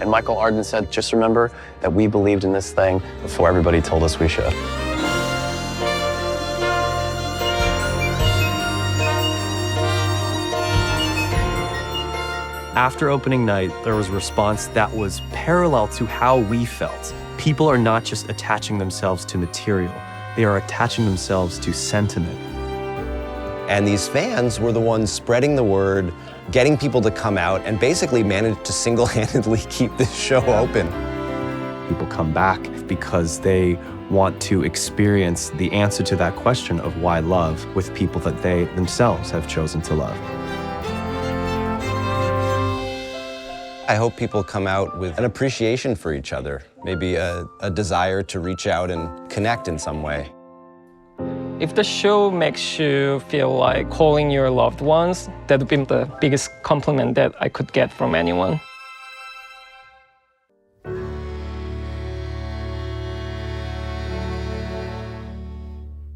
And Michael Arden said, just remember that we believed in this thing before everybody told us we should. After opening night, there was a response that was parallel to how we felt. People are not just attaching themselves to material, they are attaching themselves to sentiment. And these fans were the ones spreading the word, getting people to come out, and basically managed to single-handedly keep this show open. People come back because they want to experience the answer to that question of why love with people that they themselves have chosen to love. I hope people come out with an appreciation for each other, maybe a desire to reach out and connect in some way. If the show makes you feel like calling your loved ones, that would be the biggest compliment that I could get from anyone.